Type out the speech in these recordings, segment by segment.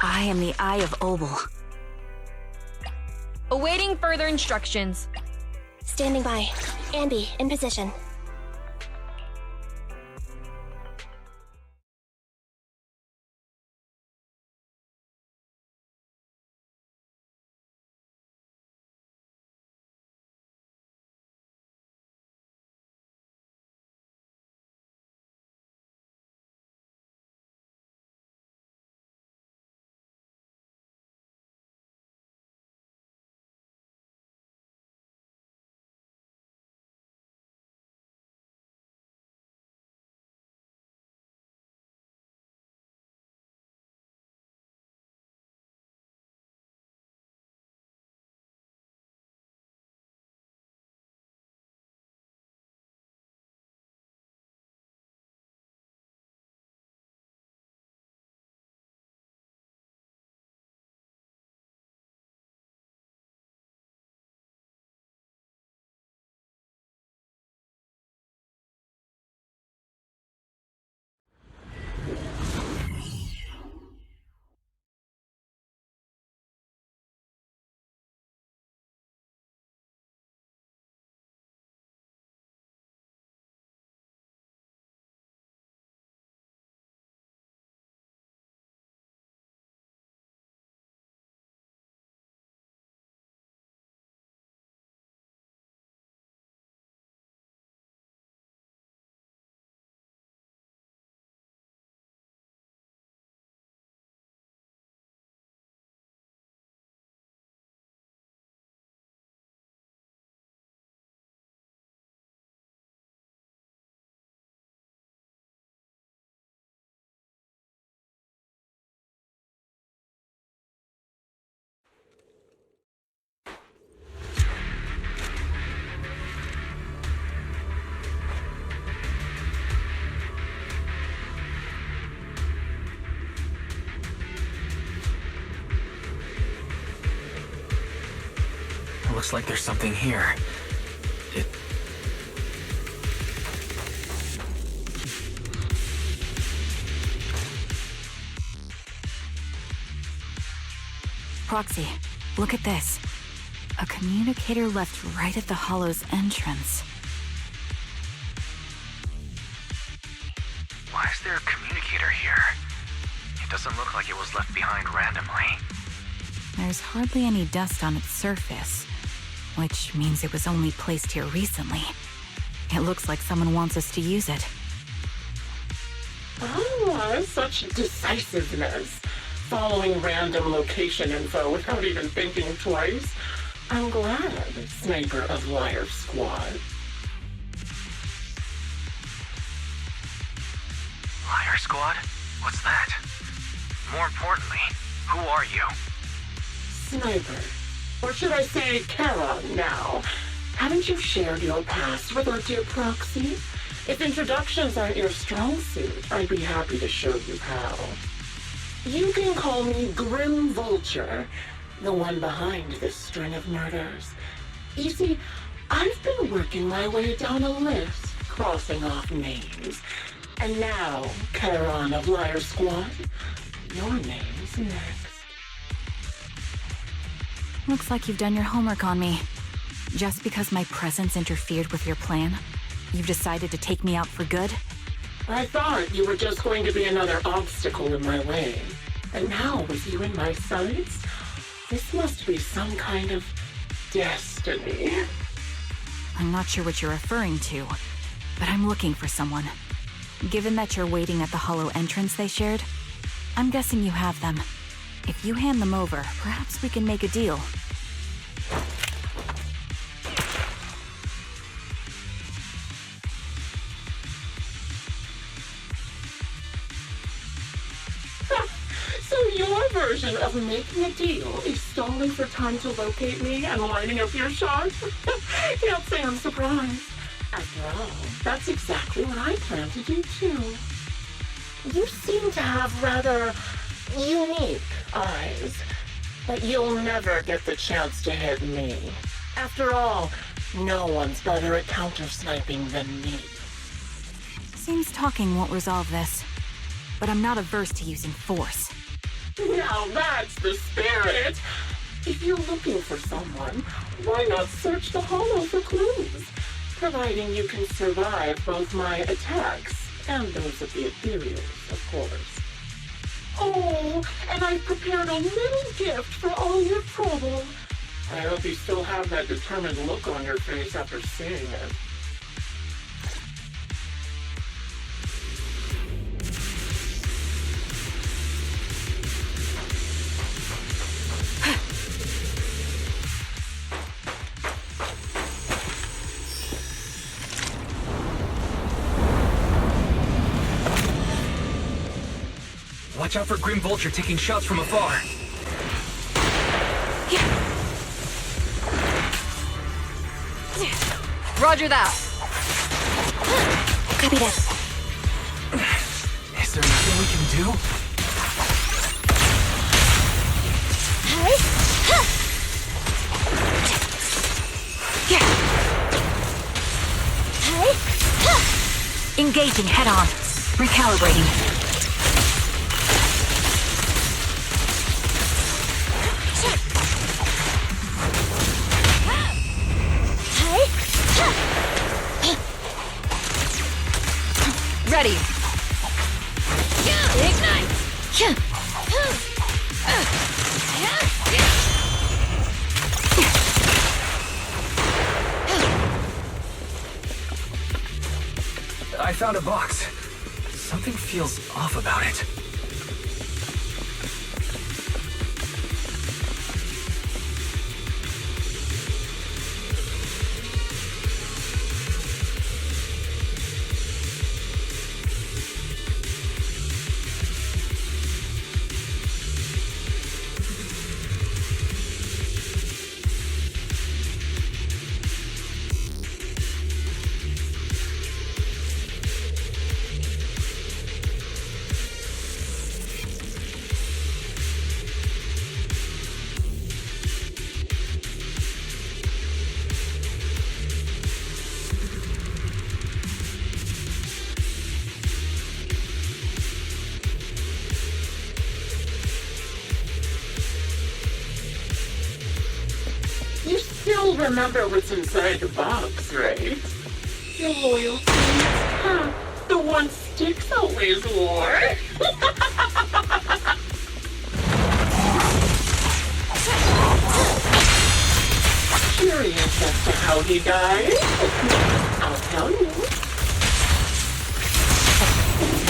I am the Eye of Obel. Awaiting further instructions. Standing by. Andy, in position. Looks like there's something here. Proxy, look at this. A communicator left right at the hollow's entrance. Why is there a communicator here? It doesn't look like it was left behind randomly. There's hardly any dust on its surface, which means it was only placed here recently. It looks like someone wants us to use it. Oh, such decisiveness. Following random location info without even thinking twice. I'm glad, Sniper of Liar Squad. Liar Squad? What's that? More importantly, who are you? Sniper. Or should I say Charon now? Haven't you shared your past with our dear Proxy? If introductions aren't your strong suit, I'd be happy to show you how. You can call me Grim Vulture, the one behind this string of murders. You see, I've been working my way down a list, crossing off names. And now, Charon of Liar Squad, your name's next. Looks like you've done your homework on me. Just because my presence interfered with your plan, you've decided to take me out for good? I thought you were just going to be another obstacle in my way. And now, with you in my sights, this must be some kind of destiny. I'm not sure what you're referring to, but I'm looking for someone. Given that you're waiting at the hollow entrance they shared, I'm guessing you have them. If you hand them over, perhaps we can make a deal. So your version of making a deal is stalling for time to locate me and lining up your shots? Can't say I'm surprised. After all, that's exactly what I plan to do too. You seem to have rather unique eyes, but you'll never get the chance to hit me. After all, no one's better at counter-sniping than me. Seems talking won't resolve this, but I'm not averse to using force. Now that's the spirit. If you're looking for someone, why not search the hollow for clues? Providing you can survive both my attacks and those of the ethereals, of course. Oh, and I've prepared a little gift for all your trouble. I hope you still have that determined look on your face after seeing it. Watch out for Grim Vulture taking shots from afar. Roger that. Copy that. Is there nothing we can do? Engaging head on. Recalibrating. Ready. Ignite. I found a box. Something feels off about it. You still remember what's inside the box, right? Your loyalty. Huh? The one Styx always wore. Curious as to how he died? I'll tell you.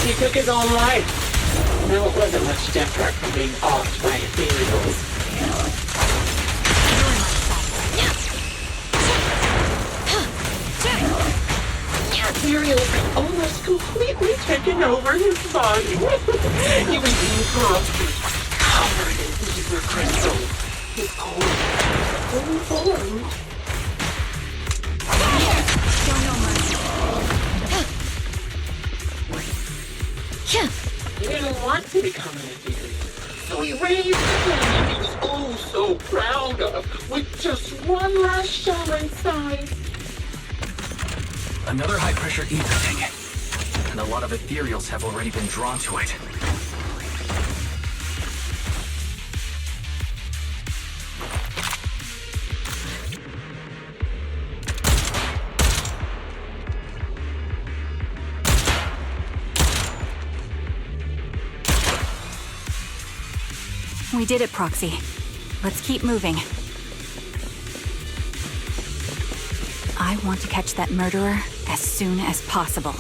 He took his own life. No, it wasn't much different from being offed by ethereals. Ethereals had almost completely taken over his body. He was being corrupted, covered in ether crystals. His core was fully formed. He didn't want to become an ethereal, so he raised the thing he was oh so proud of, with just one last shell inside. Another high-pressure ether tank. And a lot of ethereals have already been drawn to it. We did it, Proxy. Let's keep moving. I want to catch that murderer as soon as possible.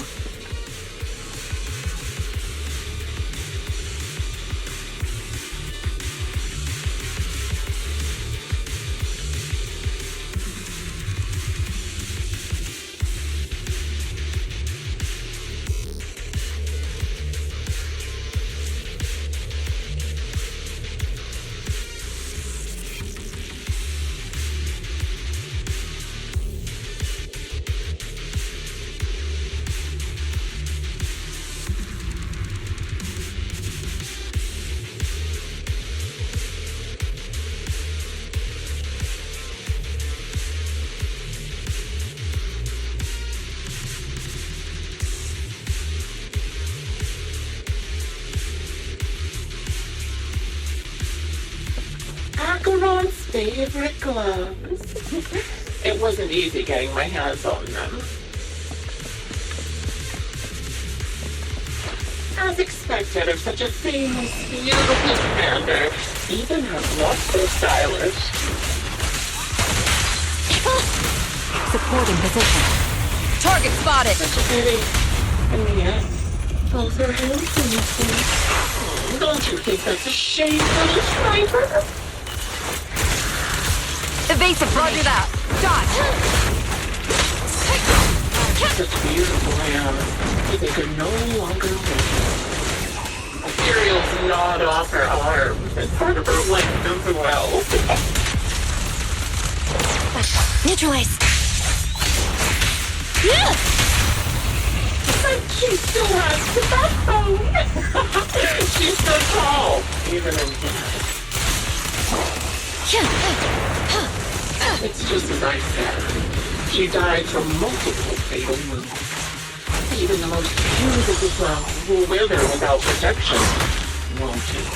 Ron's favorite gloves. It wasn't easy getting my hands on them. As expected of such a famous, beautiful commander, even her looks so stylish. Supporting position. Target spotted. Such a pity. And yet, both are handsome. Don't you think that's a shame, little sniper? Evasive. Roger that. Dodge. Such beautiful hands, but they could no longer win. Imperial's gnawed off her arm, and part of her length as well. Neutralize. But she still has the backbone. She's so tall, even in death. It's just as I said. She died from multiple fatal wounds. Even the most beautiful flower will wither without protection, won't it?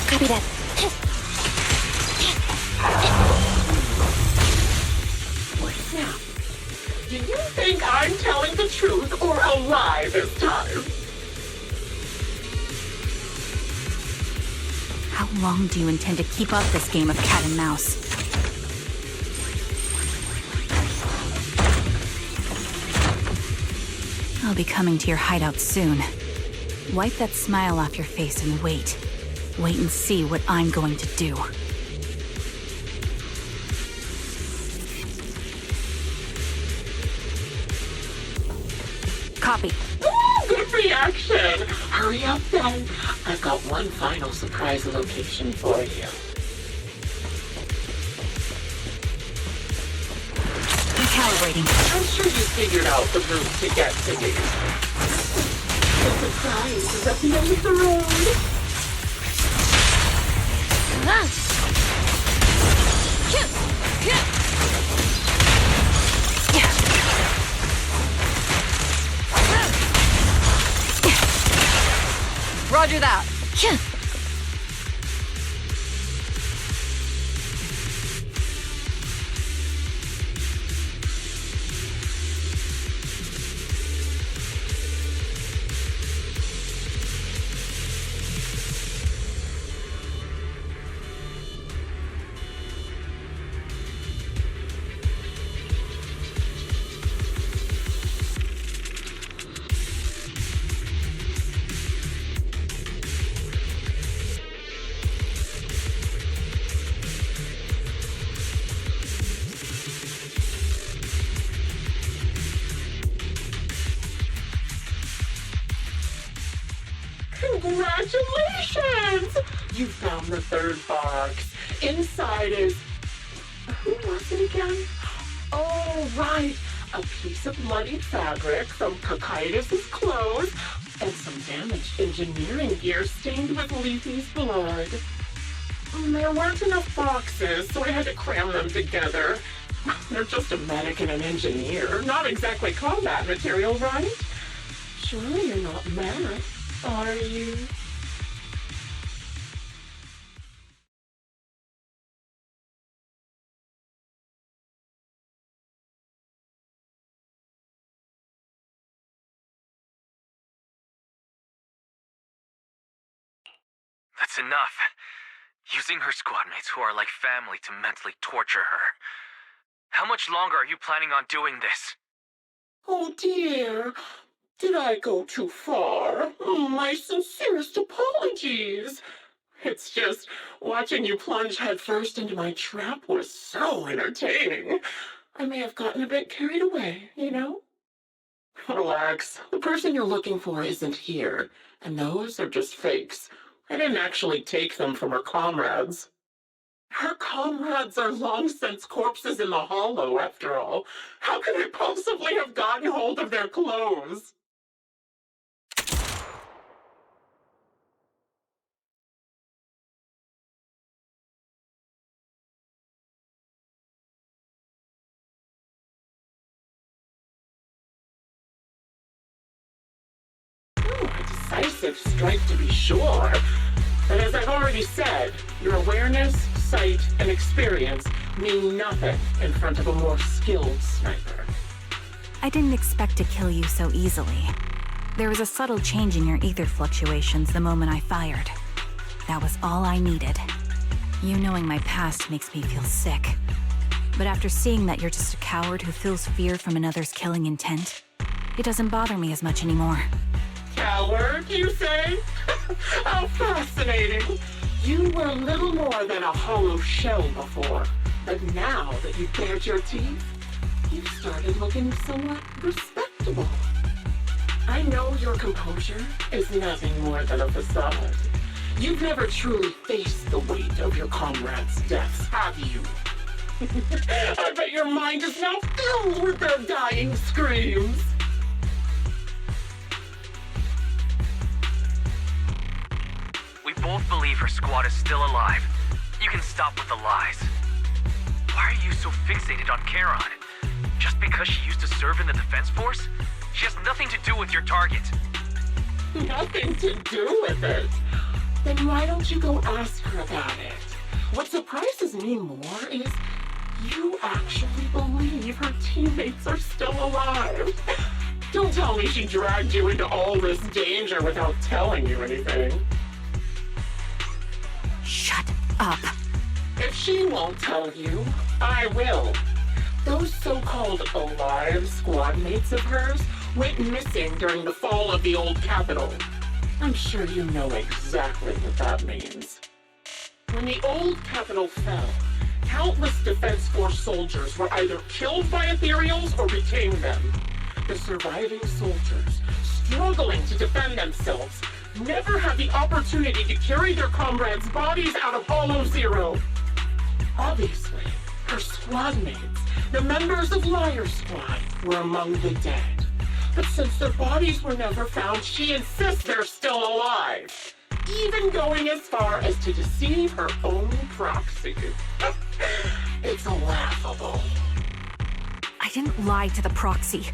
Copy that. Now, do you think I'm telling the truth or a lie this time? How long do you intend to keep up this game of cat and mouse? I'll be coming to your hideout soon. Wipe that smile off your face and wait. Wait and see what I'm going to do. Copy. Ooh, good reaction! Hurry up then. I've got one final surprise location for you. Recalibrating. I'm sure you figured out the route to get to me. The surprise is at the end of the road. Roger that. Congratulations! You found the third box. Inside is... Who was it again? Oh, right. A piece of bloodied fabric from Cocytus's clothes and some damaged engineering gear stained with Leafy's blood. There weren't enough boxes, so I had to cram them together. They're just a medic and an engineer, not exactly combat material, right? Surely you're not mad, are you? That's enough. Using her squad mates who are like family to mentally torture her. How much longer are you planning on doing this? Oh dear, did I go too far? My sincerest apologies. It's just, watching you plunge headfirst into my trap was so entertaining. I may have gotten a bit carried away, you know? Relax, the person you're looking for isn't here, and those are just fakes. I didn't actually take them from her comrades. Her comrades are long since corpses in the hollow, after all. How could I possibly have gotten hold of their clothes? A decisive strike to be sure. And as I've already said, your awareness, sight, and experience mean nothing in front of a more skilled sniper. I didn't expect to kill you so easily. There was a subtle change in your ether fluctuations the moment I fired. That was all I needed. You knowing my past makes me feel sick. But after seeing that you're just a coward who feels fear from another's killing intent, it doesn't bother me as much anymore. Coward, you say? How fascinating. You were little more than a hollow shell before. But now that you've bared your teeth, you've started looking somewhat respectable. I know your composure is nothing more than a facade. You've never truly faced the weight of your comrades' deaths, have you? I bet your mind is now filled with their dying screams. We both believe her squad is still alive. You can stop with the lies. Why are you so fixated on Charon? Just because she used to serve in the defense force? She has nothing to do with your target. Nothing to do with it? Then why don't you go ask her about it? What surprises me more is you actually believe her teammates are still alive. Don't tell me she dragged you into all this danger without telling you anything. Shut up. If she won't tell you, I will. Those so-called alive squad mates of hers went missing during the fall of the old capital. I'm sure you know exactly what that means. When the old capital fell, countless Defense Force soldiers were either killed by ethereals or became them. The surviving soldiers, struggling to defend themselves, never had the opportunity to carry their comrades' bodies out of Hollow Zero. Obviously, her squad mates, the members of Liar Squad, were among the dead. But since their bodies were never found, she insists they're still alive, even going as far as to deceive her own proxy. It's laughable. I didn't lie to the proxy.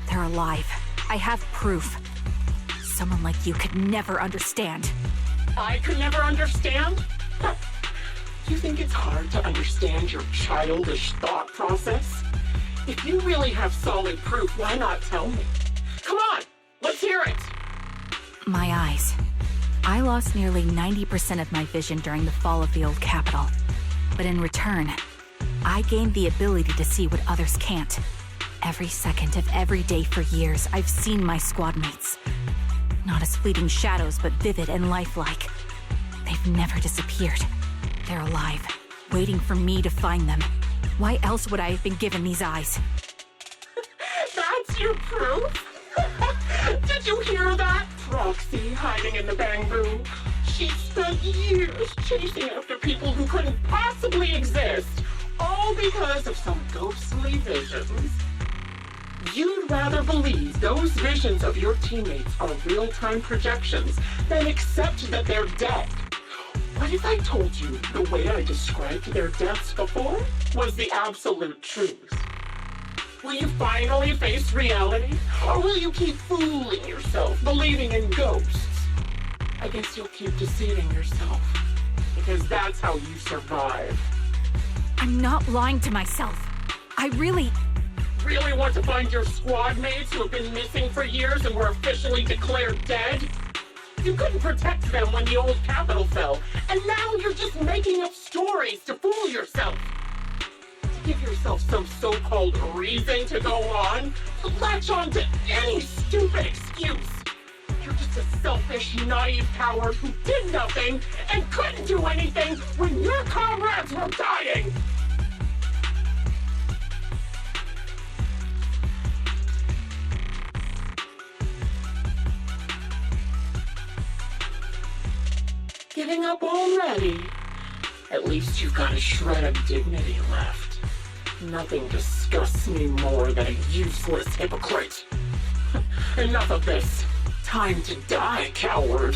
They're alive. I have proof. Someone like you could never understand. I could never understand? You think it's hard to understand your childish thought process? If you really have solid proof, why not tell me? Come on, let's hear it! My eyes. I lost nearly 90% of my vision during the fall of the old capital. But in return, I gained the ability to see what others can't. Every second of every day for years, I've seen my squad mates. Not as fleeting shadows, but vivid and lifelike. They've never disappeared. They're alive, waiting for me to find them. Why else would I have been given these eyes? That's your proof? Did you hear that? Proxy hiding in the bamboo. She spent years chasing after people who couldn't possibly exist, all because of some ghostly visions. You'd rather believe those visions of your teammates are real-time projections than accept that they're dead. What if I told you the way I described their deaths before was the absolute truth? Will you finally face reality? Or will you keep fooling yourself, believing in ghosts? I guess you'll keep deceiving yourself, because that's how you survive. I'm not lying to myself. I really want to find your squad mates who have been missing for years and were officially declared dead? You couldn't protect them when the old capital fell, and now you're just making up stories to fool yourself. To give yourself some so-called reason to go on, to latch on to any stupid excuse. You're just a selfish, naive coward who did nothing and couldn't do anything when your comrades were dying. Giving up already? At least you've got a shred of dignity left. Nothing disgusts me more than a useless hypocrite. Enough of this. Time to die, coward.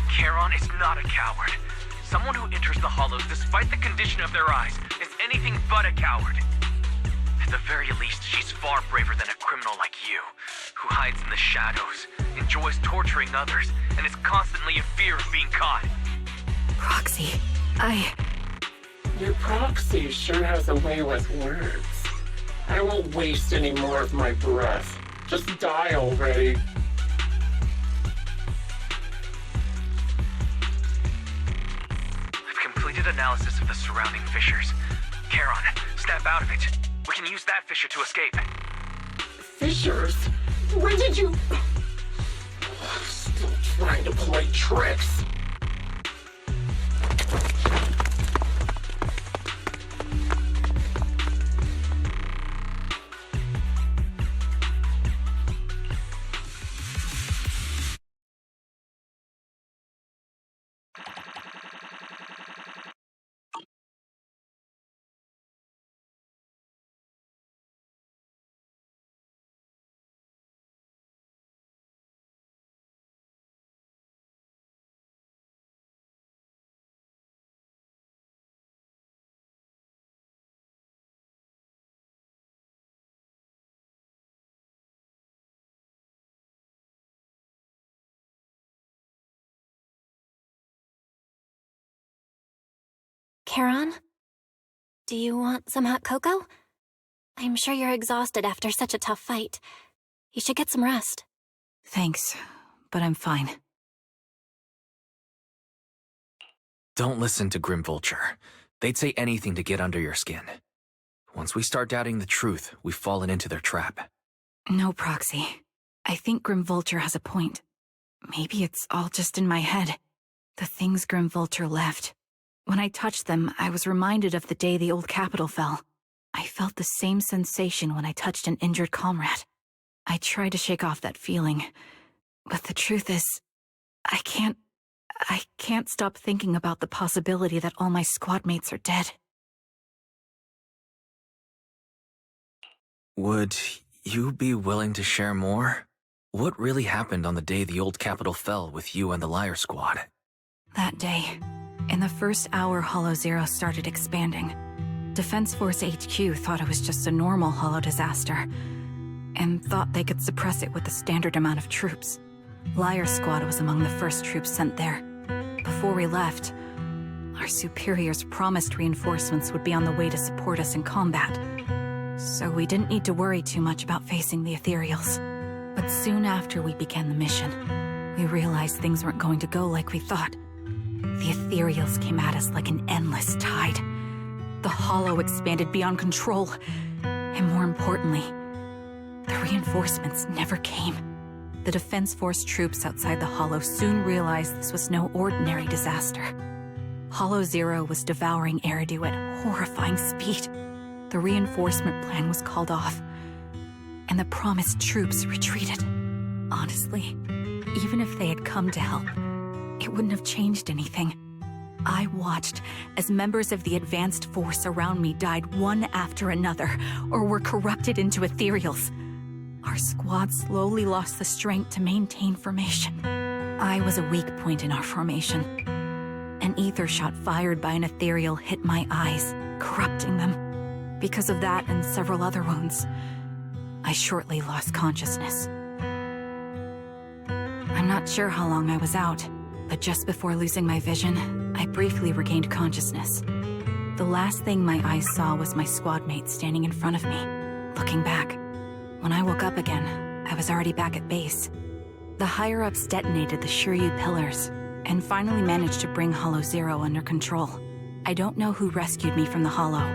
Charon is not a coward. Someone who enters the hollows despite the condition of their eyes is anything but a coward. At the very least, she's far braver than a criminal like you, who hides in the shadows. enjoys torturing others, and is constantly in fear of being caught. Proxy, Your proxy sure has a way with words. I won't waste any more of my breath. Just die already. I've completed analysis of the surrounding fissures. Charon, snap out of it. We can use that fissure to escape. Fissures? When did you... Still trying to play tricks. Charon? Do you want some hot cocoa? I'm sure you're exhausted after such a tough fight. You should get some rest. thanks, but I'm fine. Don't listen to Grim Vulture. They'd say anything to get under your skin. Once we start doubting the truth, we've fallen into their trap. No, Proxy. I think Grim Vulture has a point. Maybe it's all just in my head. The things Grim Vulture left. When I touched them, I was reminded of the day the old capital fell. I felt the same sensation when I touched an injured comrade. I tried to shake off that feeling, but the truth is, I can't stop thinking about the possibility that all my squad mates are dead. Would you be willing to share more? What really happened on the day the old capital fell with you and the Liar Squad? That day, in the first hour Hollow Zero started expanding, Defense Force HQ thought it was just a normal Hollow disaster, and thought they could suppress it with the standard amount of troops. Liar Squad was among the first troops sent there. Before we left, our superiors promised reinforcements would be on the way to support us in combat, so we didn't need to worry too much about facing the Ethereals. But soon after we began the mission, we realized things weren't going to go like we thought. The Ethereals came at us like an endless tide. The Hollow expanded beyond control, and more importantly, the reinforcements never came. The Defense Force troops outside the Hollow soon realized this was no ordinary disaster. Hollow Zero was devouring Eridu at horrifying speed. The reinforcement plan was called off, and the promised troops retreated. Honestly, even if they had come to help, it wouldn't have changed anything. I watched as members of the advanced force around me died one after another, or were corrupted into ethereals. Our squad slowly lost the strength to maintain formation. I was a weak point in our formation. An ether shot fired by an ethereal hit my eyes, corrupting them. Because of that and several other wounds, I shortly lost consciousness. I'm not sure how long I was out, but just before losing my vision, I briefly regained consciousness. The last thing my eyes saw was my squad mate standing in front of me, looking back. When I woke up again, I was already back at base. The higher-ups detonated the Shiryu pillars, and finally managed to bring Hollow Zero under control. I don't know who rescued me from the Hollow,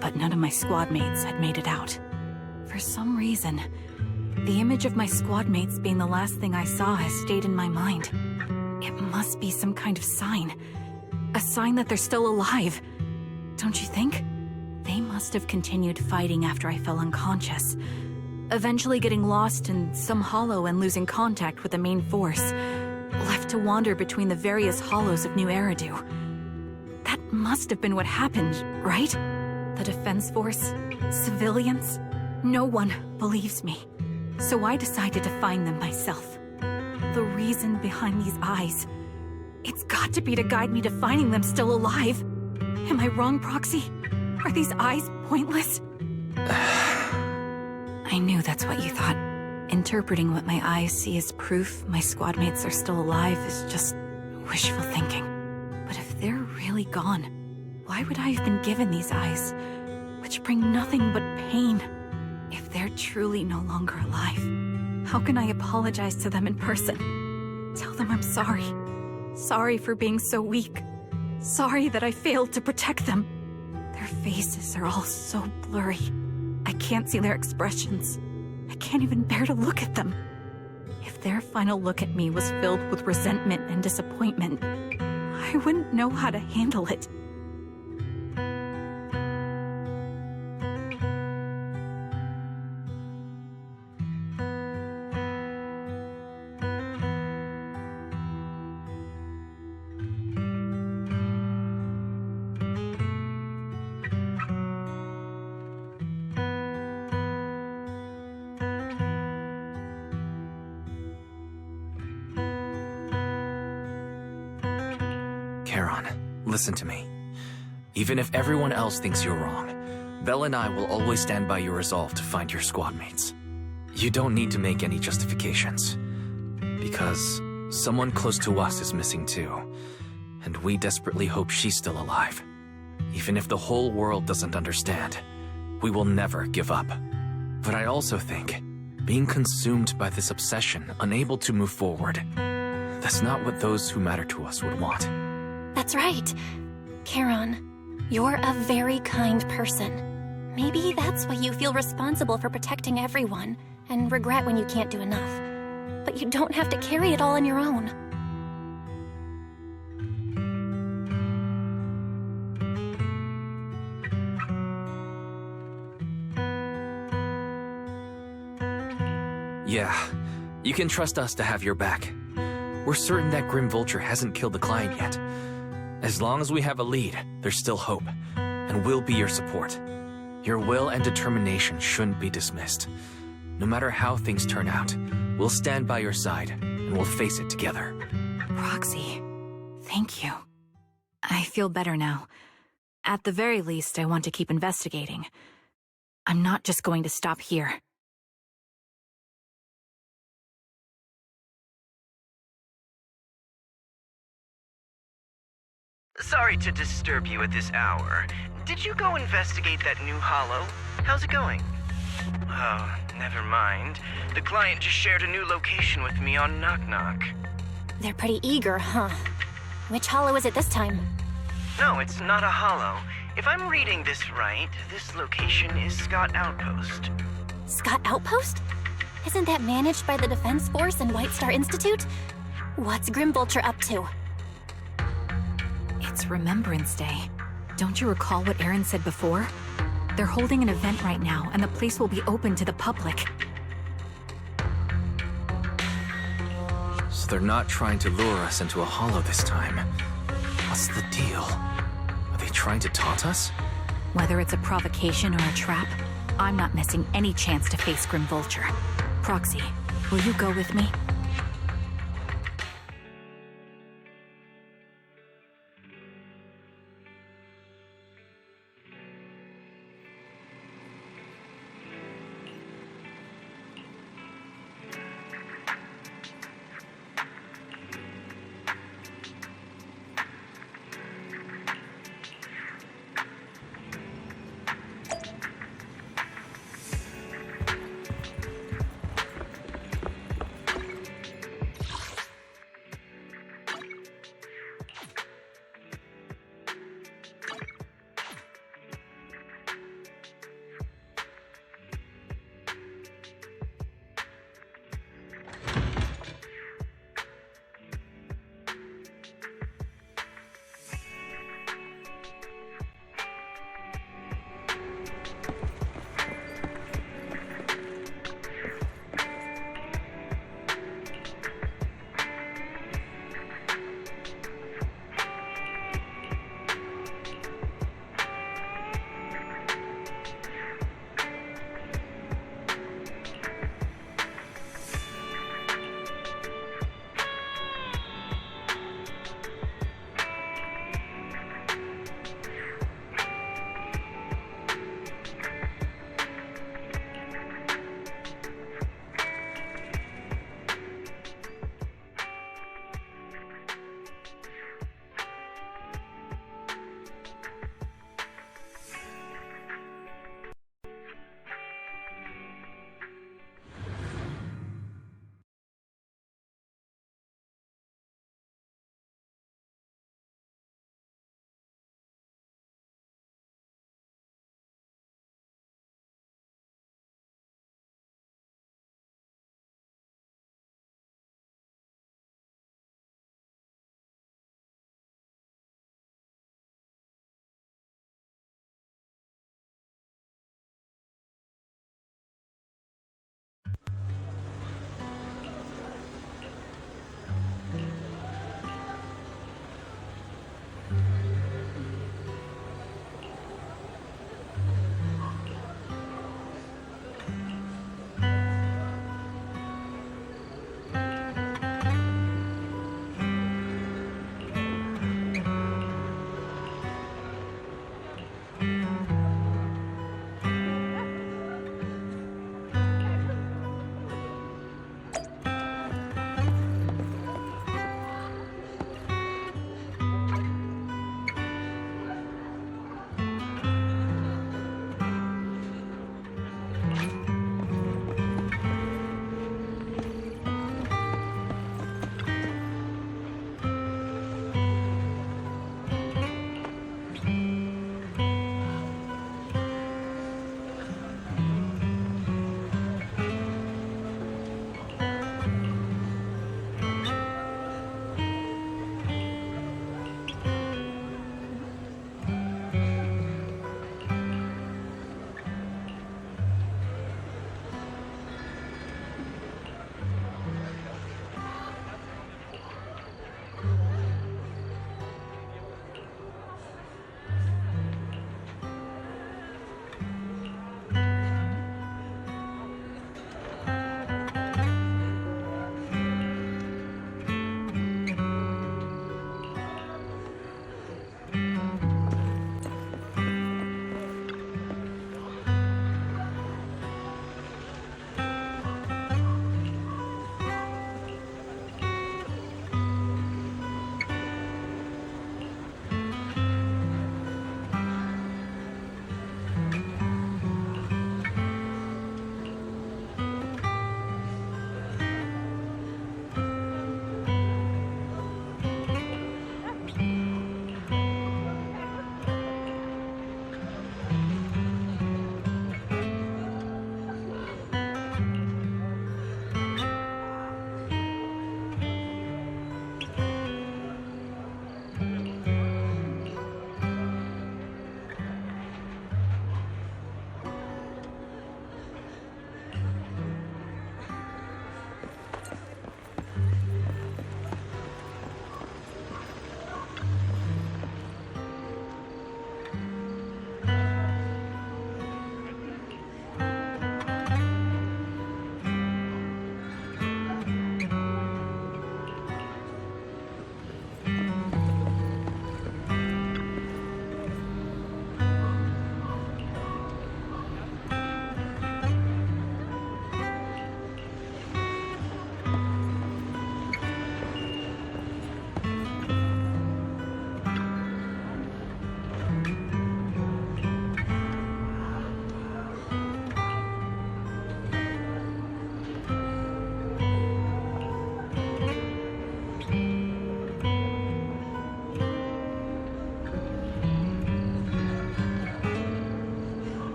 but none of my squad mates had made it out. For some reason, the image of my squad mates being the last thing I saw has stayed in my mind. It must be some kind of sign. A sign that they're still alive. Don't you think? They must have continued fighting after I fell unconscious, eventually getting lost in some hollow and losing contact with the main force, left to wander between the various hollows of New Eridu. That must have been what happened, right? The Defense Force? Civilians? No one believes me. So I decided to find them myself. The reason behind these eyes, it's got to be to guide me to finding them still alive. Am I wrong, Proxy? Are these eyes pointless? I knew that's what you thought. Interpreting what my eyes see as proof my squad mates are still alive is just wishful thinking. But if they're really gone, why would I have been given these eyes, which bring nothing but pain? If they're truly no longer alive, how can I apologize to them in person? Tell them I'm sorry. Sorry for being so weak. Sorry that I failed to protect them. Their faces are all so blurry. I can't see their expressions. I can't even bear to look at them. If their final look at me was filled with resentment and disappointment, I wouldn't know how to handle it. Charon, listen to me. Even if everyone else thinks you're wrong, Belle and I will always stand by your resolve to find your squad mates. You don't need to make any justifications. Because someone close to us is missing too. And we desperately hope she's still alive. Even if the whole world doesn't understand, we will never give up. But I also think, being consumed by this obsession, unable to move forward, that's not what those who matter to us would want. That's right. Charon, you're a very kind person. Maybe that's why you feel responsible for protecting everyone, and regret when you can't do enough. But you don't have to carry it all on your own. Yeah, you can trust us to have your back. We're certain that Grim Vulture hasn't killed the client yet. As long as we have a lead, there's still hope, and we'll be your support. Your will and determination shouldn't be dismissed. No matter how things turn out, we'll stand by your side, and we'll face it together. Proxy, thank you. I feel better now. At the very least, I want to keep investigating. I'm not just going to stop here. Sorry to disturb you at this hour. Did you go investigate that new hollow? How's it going? Oh, never mind. The client just shared a new location with me on Knock Knock. They're pretty eager, huh? Which hollow is it this time? No, it's not a hollow. If I'm reading this right, this location is Scott Outpost. Scott Outpost? Isn't that managed by the Defense Force and White Star Institute? What's Grim Vulture up to? It's Remembrance Day. Don't you recall what Aaron said before? They're holding an event right now, and the place will be open to the public. So they're not trying to lure us into a hollow this time. What's the deal? Are they trying to taunt us? Whether it's a provocation or a trap, I'm not missing any chance to face Grim Vulture. Proxy, will you go with me?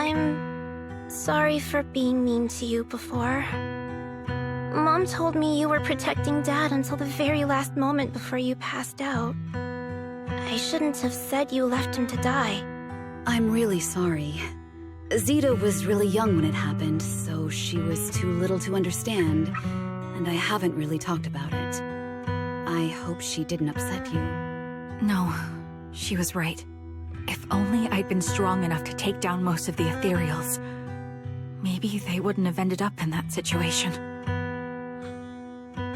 I'm sorry for being mean to you before. Mom told me you were protecting Dad until the very last moment before you passed out. I shouldn't have said you left him to die. I'm really sorry. Zeta was really young when it happened, so she was too little to understand, and I haven't really talked about it. I hope she didn't upset you. No, she was right. If only I'd been strong enough to take down most of the ethereals. Maybe they wouldn't have ended up in that situation.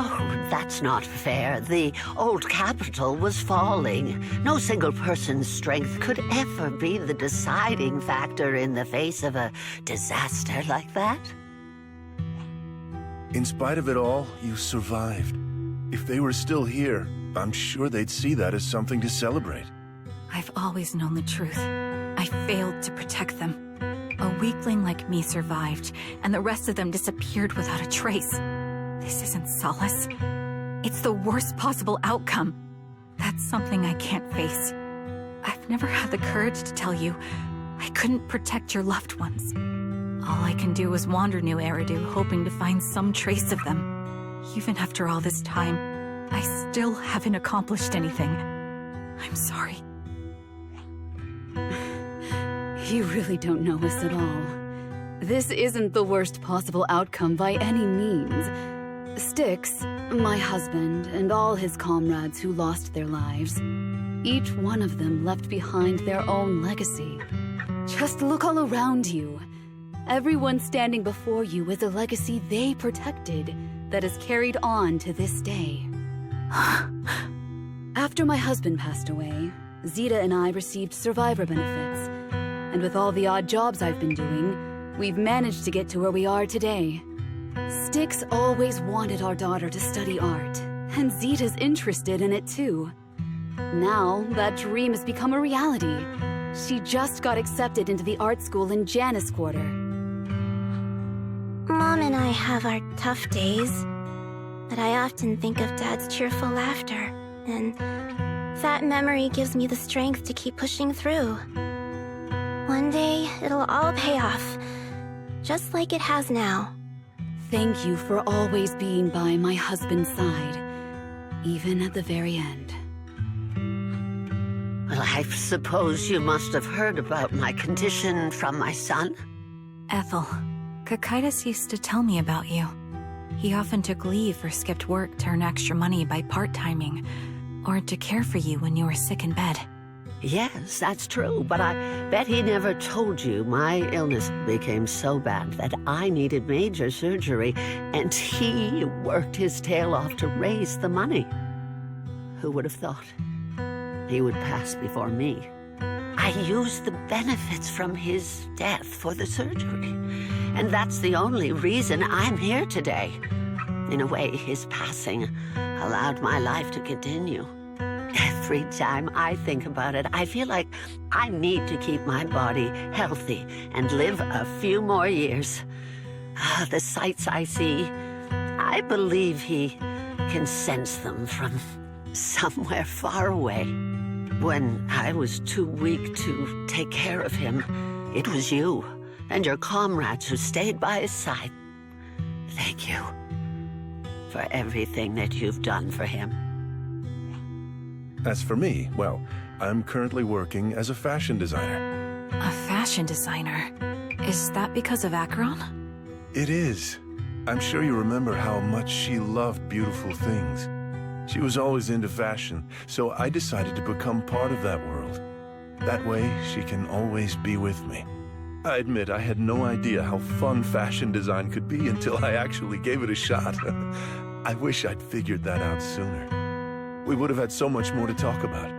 Oh, that's not fair. The old capital was falling. No single person's strength could ever be the deciding factor in the face of a disaster like that. In spite of it all, you survived. If they were still here, I'm sure they'd see that as something to celebrate. I've always known the truth. I failed to protect them. A weakling like me survived, and the rest of them disappeared without a trace. This isn't solace. It's the worst possible outcome. That's something I can't face. I've never had the courage to tell you I couldn't protect your loved ones. All I can do is wander New Eridu, hoping to find some trace of them. Even after all this time, I still haven't accomplished anything. I'm sorry. You really don't know us at all. This isn't the worst possible outcome by any means. Styx, my husband, and all his comrades who lost their lives, each one of them left behind their own legacy. Just look all around you. Everyone standing before you with a legacy they protected that is carried on to this day. After my husband passed away, Zeta and I received survivor benefits. And with all the odd jobs I've been doing, we've managed to get to where we are today. Styx always wanted our daughter to study art, and Zeta's interested in it too. Now, that dream has become a reality. She just got accepted into the art school in Janus Quarter. Mom and I have our tough days, but I often think of Dad's cheerful laughter, and that memory gives me the strength to keep pushing through. One day, it'll all pay off, just like it has now. Thank you for always being by my husband's side, even at the very end. Well, I suppose you must have heard about my condition from my son. Ethel, Kakaitis used to tell me about you. He often took leave or skipped work to earn extra money by part-timing, or to care for you when you were sick in bed. Yes, that's true, but I bet he never told you my illness became so bad that I needed major surgery, and he worked his tail off to raise the money. Who would have thought he would pass before me? I used the benefits from his death for the surgery, and that's the only reason I'm here today. In a way, his passing allowed my life to continue. Every time I think about it, I feel like I need to keep my body healthy and live a few more years. The sights I see, I believe he can sense them from somewhere far away. When I was too weak to take care of him, it was you and your comrades who stayed by his side. Thank you for everything that you've done for him. As for me, well, I'm currently working as a fashion designer. A fashion designer? Is that because of Acheron? It is. I'm sure you remember how much she loved beautiful things. She was always into fashion, so I decided to become part of that world. That way, she can always be with me. I admit I had no idea how fun fashion design could be until I actually gave it a shot. I wish I'd figured that out sooner. We would have had so much more to talk about.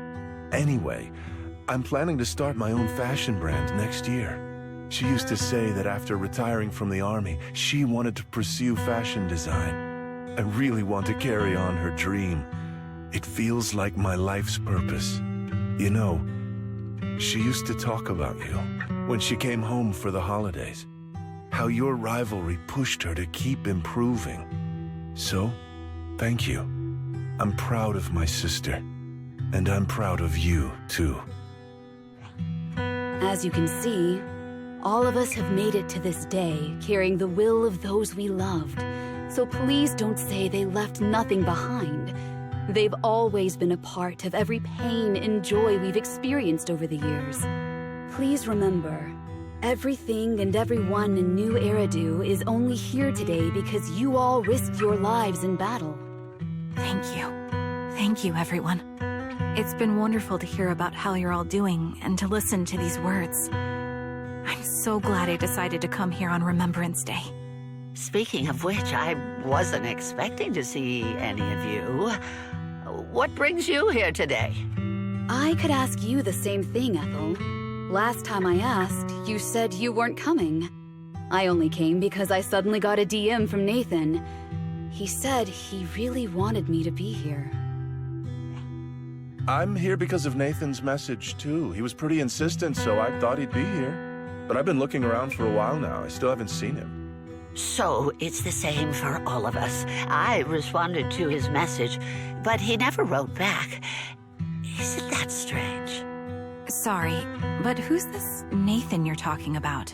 Anyway, I'm planning to start my own fashion brand next year. She used to say that after retiring from the army, she wanted to pursue fashion design. I really want to carry on her dream. It feels like my life's purpose. You know, she used to talk about you when she came home for the holidays. How your rivalry pushed her to keep improving. So, thank you. I'm proud of my sister, and I'm proud of you, too. As you can see, All of us have made it to this day, carrying the will of those we loved. So please don't say they left nothing behind. They've always been a part of every pain and joy we've experienced over the years. Please remember, everything and everyone in New Eridu is only here today because you all risked your lives in battle. Thank you. Thank you, everyone. It's been wonderful to hear about how you're all doing and to listen to these words. I'm so glad I decided to come here on Remembrance Day. Speaking of which, I wasn't expecting to see any of you. What brings you here today? I could ask you the same thing, Ethel. Last time I asked, you said you weren't coming. I only came because I suddenly got a DM from Nathan. He said he really wanted me to be here. I'm here because of Nathan's message, too. He was pretty insistent, so I thought he'd be here. But I've been looking around for a while now. I still haven't seen him. So it's the same for all of us. I responded to his message, but he never wrote back. Isn't that strange? Sorry, but who's this Nathan you're talking about?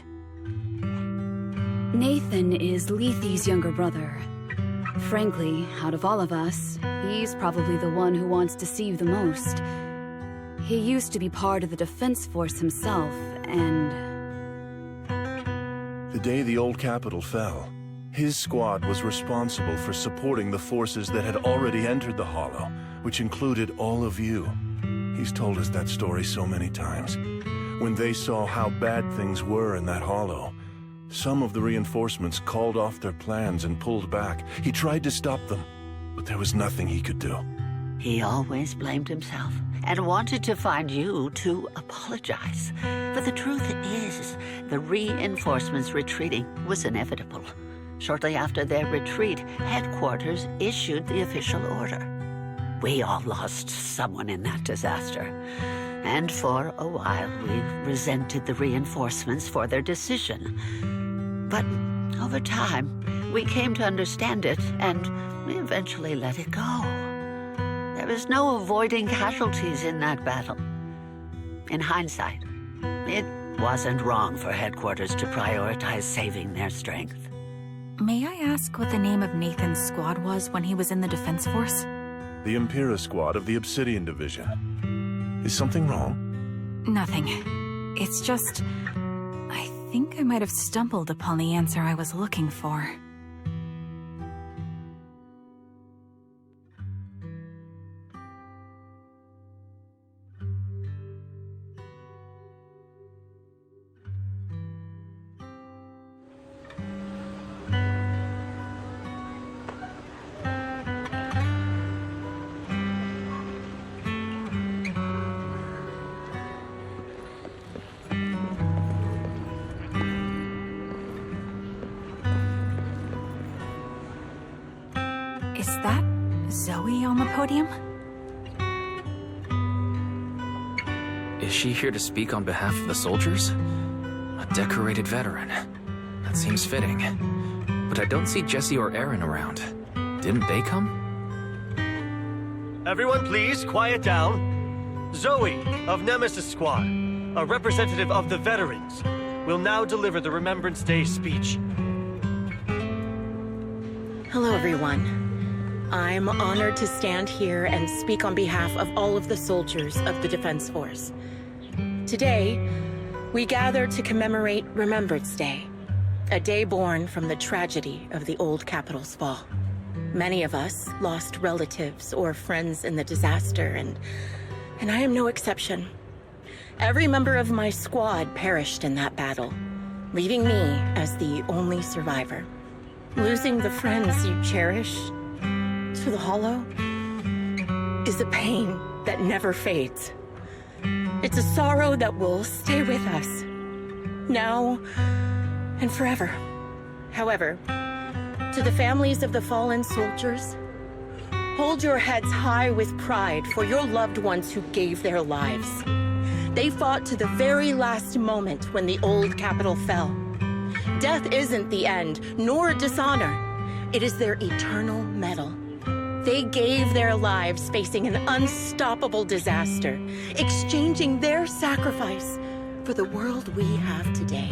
Nathan is Lethe's younger brother. Frankly, out of all of us, he's probably the one who wants to see you the most. He used to be part of the defense force himself, and... The day the old capital fell, his squad was responsible for supporting the forces that had already entered the Hollow, which included all of you. He's told us that story so many times. When they saw how bad things were in that Hollow, some of the reinforcements called off their plans and pulled back. He tried to stop them, but there was nothing he could do. He always blamed himself and wanted to find you to apologize. But the truth is, the reinforcements retreating was inevitable. Shortly after their retreat, headquarters issued the official order. We all lost someone in that disaster. And for a while, we resented the reinforcements for their decision. But over time, we came to understand it, and we eventually let it go. There was no avoiding casualties in that battle. In hindsight, it wasn't wrong for headquarters to prioritize saving their strength. May I ask what the name of Nathan's squad was when he was in the defense force? The Impera squad of the Obsidian Division. Is something wrong? Nothing. It's just... I think I might have stumbled upon the answer I was looking for. Is that Zoe on the podium? Is she here to speak on behalf of the soldiers? A decorated veteran. That seems fitting. But I don't see Jesse or Aaron around. Didn't they come? Everyone please, quiet down. Zoe of Nemesis Squad, a representative of the veterans, will now deliver the Remembrance Day speech. Hello, everyone. I'm honored to stand here and speak on behalf of all of the soldiers of the Defense Force. Today, we gather to commemorate Remembrance Day, a day born from the tragedy of the old capital's fall. Many of us lost relatives or friends in the disaster, and I am no exception. Every member of my squad perished in that battle, leaving me as the only survivor. Losing the friends you cherish to the Hollow is a pain that never fades. It's a sorrow that will stay with us, now and forever. However, to the families of the fallen soldiers, hold your heads high with pride for your loved ones who gave their lives. They fought to the very last moment when the old capital fell. Death isn't the end, nor dishonor. It is their eternal medal. They gave their lives facing an unstoppable disaster, exchanging their sacrifice for the world we have today.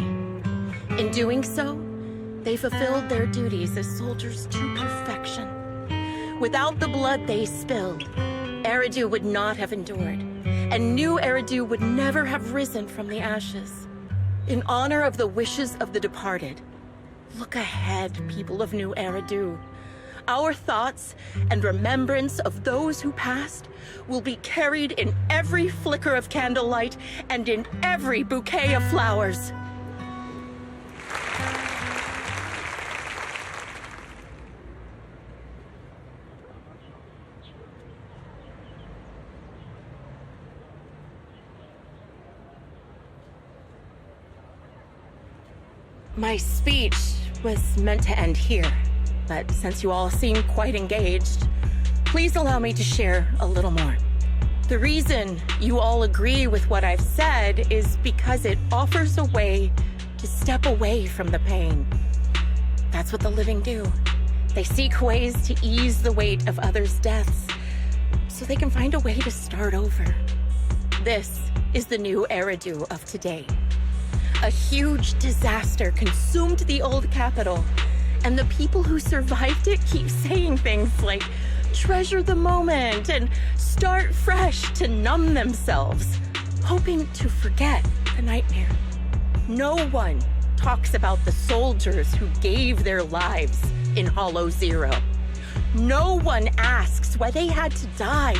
In doing so, they fulfilled their duties as soldiers to perfection. Without the blood they spilled, Eridu would not have endured, and new Eridu would never have risen from the ashes. In honor of the wishes of the departed, look ahead, people of New Eridu. Our thoughts and remembrance of those who passed will be carried in every flicker of candlelight and in every bouquet of flowers. My speech was meant to end here, but since you all seem quite engaged, please allow me to share a little more. The reason you all agree with what I've said is because it offers a way to step away from the pain. That's what the living do. They seek ways to ease the weight of others' deaths so they can find a way to start over. This is the new Eridu of today. A huge disaster consumed the old capital, and the people who survived it keep saying things like, treasure the moment and start fresh to numb themselves, hoping to forget the nightmare. No one talks about the soldiers who gave their lives in Hollow Zero. No one asks why they had to die.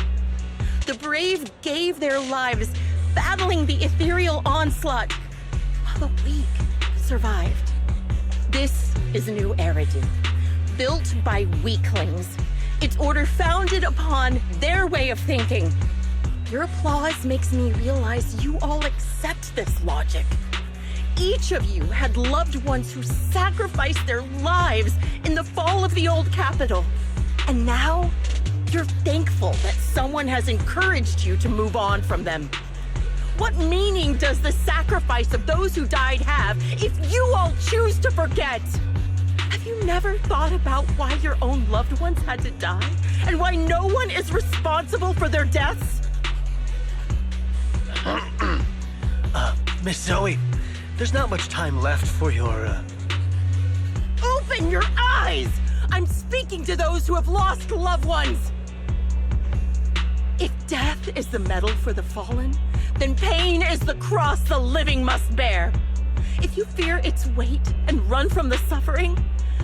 The brave gave their lives battling the ethereal onslaught, while the weak survived. This is New Eridu, built by weaklings. Its order founded upon their way of thinking. Your applause makes me realize you all accept this logic. Each of you had loved ones who sacrificed their lives in the fall of the old capital. And now, you're thankful that someone has encouraged you to move on from them. What meaning does the sacrifice of those who died have if you all choose to forget? Have you never thought about why your own loved ones had to die? And why no one is responsible for their deaths? Miss Zoe, there's not much time left for your, Open your eyes! I'm speaking to those who have lost loved ones! If death is the medal for the fallen, then pain is the cross the living must bear. If you fear its weight and run from the suffering,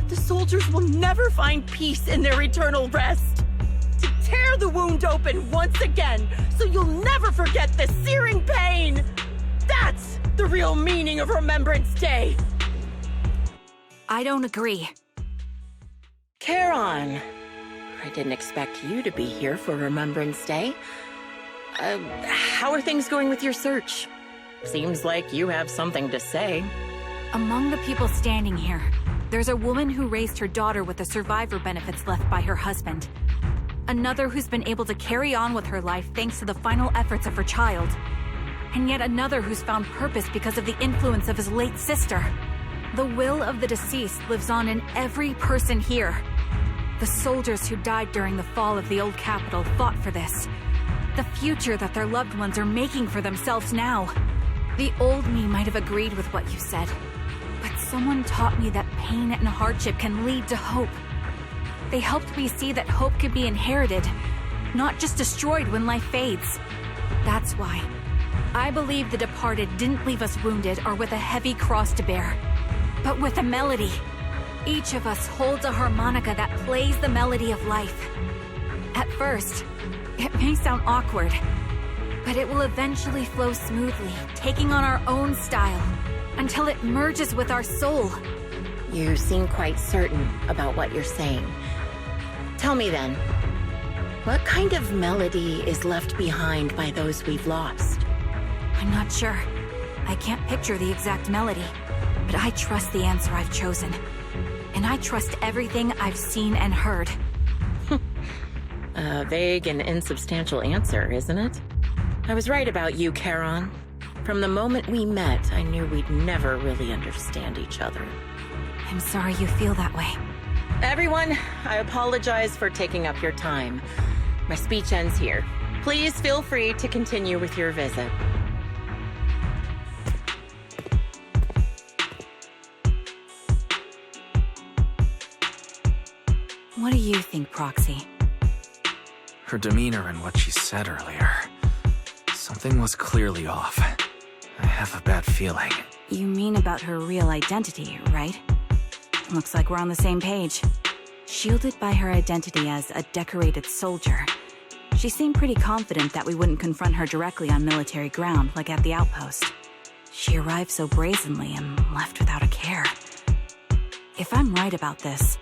the soldiers will never find peace in their eternal rest. To tear the wound open once again, so you'll never forget the searing pain. That's the real meaning of Remembrance Day. I don't agree. Charon, I didn't expect you to be here for Remembrance Day. How are things going with your search? Seems like you have something to say. Among the people standing here, there's a woman who raised her daughter with the survivor benefits left by her husband. Another who's been able to carry on with her life thanks to the final efforts of her child. And yet another who's found purpose because of the influence of his late sister. The will of the deceased lives on in every person here. The soldiers who died during the fall of the old capital fought for this. The future that their loved ones are making for themselves now. The old me might have agreed with what you said, but someone taught me that pain and hardship can lead to hope. They helped me see that hope could be inherited, not just destroyed when life fades. That's why I believe the departed didn't leave us wounded or with a heavy cross to bear, but with a melody. Each of us holds a harmonica that plays the melody of life. At first, it may sound awkward, but it will eventually flow smoothly, taking on our own style, until it merges with our soul. You seem quite certain about what you're saying. Tell me then, what kind of melody is left behind by those we've lost? I'm not sure. I can't picture the exact melody, but I trust the answer I've chosen. And I trust everything I've seen and heard. A vague and insubstantial answer, isn't it? I was right about you, Charon. From the moment we met, I knew we'd never really understand each other. I'm sorry you feel that way. Everyone, I apologize for taking up your time. My speech ends here. Please feel free to continue with your visit. you think, Proxy? Her demeanor and what she said earlier. Something was clearly off. I have a bad feeling. You mean about her real identity, right? Looks like we're on the same page. Shielded by her identity as a decorated soldier, she seemed pretty confident that we wouldn't confront her directly on military ground like at the outpost. She arrived so brazenly and left without a care. If I'm right about this,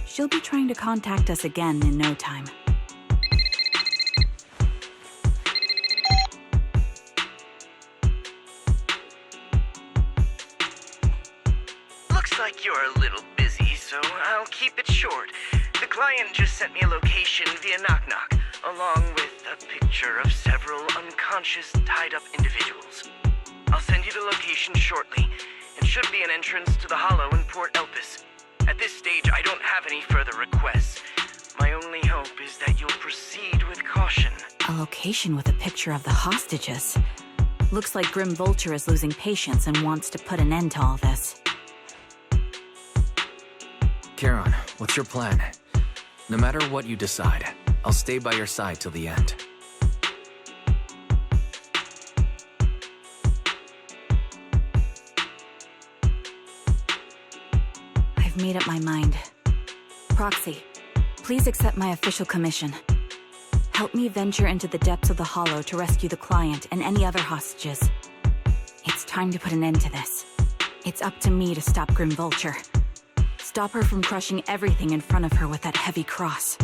she'll be trying to contact us again in no time. Looks like you're a little busy, so I'll keep it short. The client just sent me a location via knock-knock, along with a picture of several unconscious, tied-up individuals. I'll send you the location shortly. It should be an entrance to the Hollow in Port Elpis. At this stage, I don't have any further requests. My only hope is that you'll proceed with caution. A location with a picture of the hostages. Looks like Grim Vulture is losing patience and wants to put an end to all this. Charon, what's your plan? No matter what you decide, I'll stay by your side till the end. I've made up my mind. Proxy, please accept my official commission. Help me venture into the depths of the Hollow to rescue the client and any other hostages. It's time to put an end to this. It's up to me to stop Grim Vulture. Stop her from crushing everything in front of her with that heavy cross.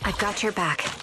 I've got your back.